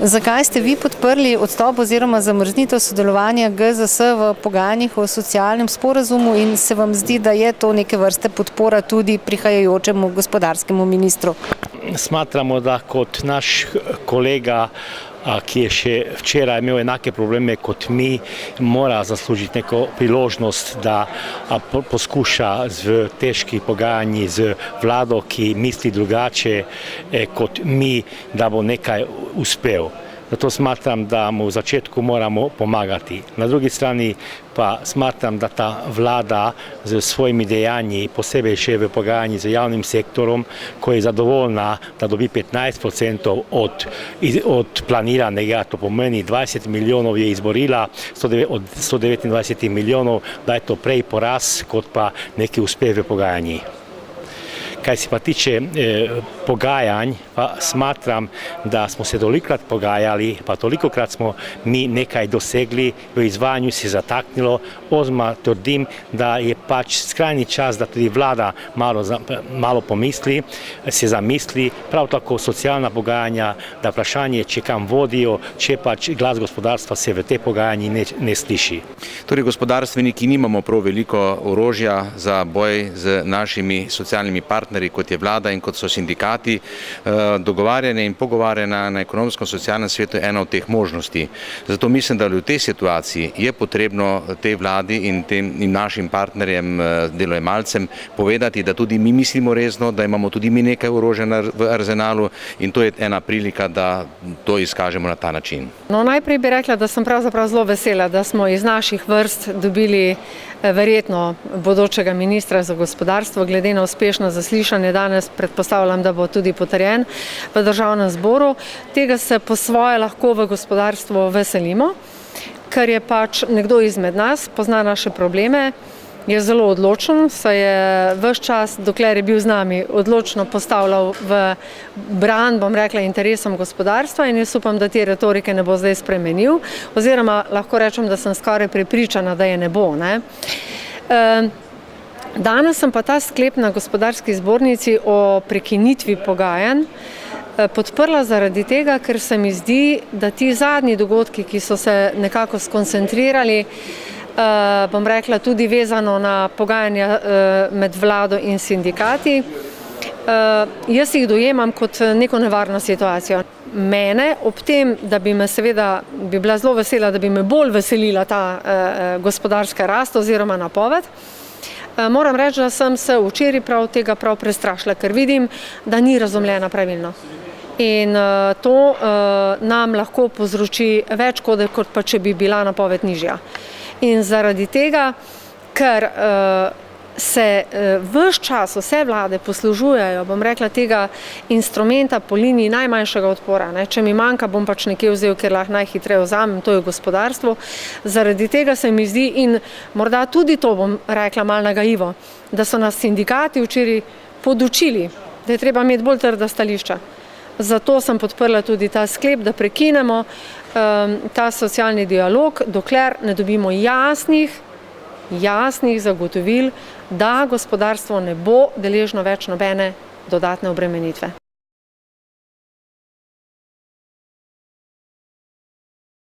Zakaj ste vi podprli odstop oziroma zamrznitev sodelovanja GZS v pogajanjih o socialnem sporazumu in se vam zdi, da je to neke vrste podpora tudi prihajajočemu gospodarskemu ministru? Smatramo, da kot naš kolega, ki je še včeraj imel enake probleme kot mi, mora zaslužiti neko priložnost, da poskuša v težkih pogajanjih z vlado, ki misli drugače kot mi, da bo nekaj uspel. Zato smatram, da mu v začetku moramo pomagati. Na drugi strani pa smatram, da ta vlada z svojimi dejanji, posebej še v pogajanji z javnim sektorom, ko je zadovoljna, da dobi 15% od planiranega, to pomeni 20 milijonov je izborila, od 129 milijonov, da je to prej poraz, kot pa neki uspeh v pogajanjih. Kaj se pa tiče pogajanj, pa smatram, da smo se tolikokrat pogajali, pa tolikokrat smo mi nekaj dosegli, v izvajanju se je zataknilo, oziroma trdim, da je pač skrajni čas, da tudi vlada malo pomisli, se zamisli, prav tako socialna pogajanja, da vprašanje, če kam vodijo, če pač glas gospodarstva se v te pogajanji ne sliši. Torej, gospodarstveniki nimamo prav veliko orožja za boj z našimi socialnimi partnerji, kot je vlada in kot so sindikati. Dogovarjanje in pogovarjanje na ekonomskem socialnem svetu je ena od teh možnosti. Zato mislim, da v tej situaciji je potrebno tej vladi in tem našim partnerjem, delojemalcem povedati, da tudi mi mislimo resno, da imamo tudi mi nekaj orožja v arzenalu in to je ena prilika, da to izkažemo na ta način. No, najprej bi rekla, da sem pravzaprav zelo vesela, da smo iz naših vrst dobili verjetno bodočega ministra za gospodarstvo, glede na uspešno zaslišanje danes predpostavljam, da bo tudi potrjen v državnem zboru. Tega se po svoje lahko v gospodarstvu veselimo, ker je pač nekdo izmed nas, pozna naše probleme, je zelo odločen, saj je ves čas, dokler je bil z nami, odločno postavljal v bran, bom rekla, interesom gospodarstva in jaz upam, da te retorike ne bo zdaj spremenil, oziroma lahko rečem, da sem skoraj prepričana, da je ne bo. Danes sem pa ta sklep na gospodarski zbornici o prekinitvi pogajanj podprla zaradi tega, ker se mi zdi, da ti zadnji dogodki, ki so se nekako skoncentrirali, bom rekla, tudi vezano na pogajanja med vlado in sindikati, jaz jih dojemam kot neko nevarno situacijo. Mene ob tem, da bi me seveda, bi bila zelo vesela, da bi me bolj veselila ta gospodarska rast oziroma napoved, moram reči, da sem se včeraj prav tega prestrašila, ker vidim, da ni razumljena pravilno. In to nam lahko povzroči več škode, kot pa če bi bila napoved nižja. In zaradi tega, ker se ves čas vse vlade poslužujejo, bom rekla, tega instrumenta po liniji najmanjšega odpora. Če mi manjka, bom pač nekje vzel, ker lahko najhitreje vzamem, to je gospodarstvo. Zaradi tega se mi zdi, in morda tudi to bom rekla malo nagajivo, da so nas sindikati včeraj podučili, da je treba imeti bolj trda stališča. Zato sem podprla tudi ta sklep, da prekinemo ta socialni dialog, dokler ne dobimo jasnih zagotovil, da gospodarstvo ne bo deležno več nobene dodatne obremenitve.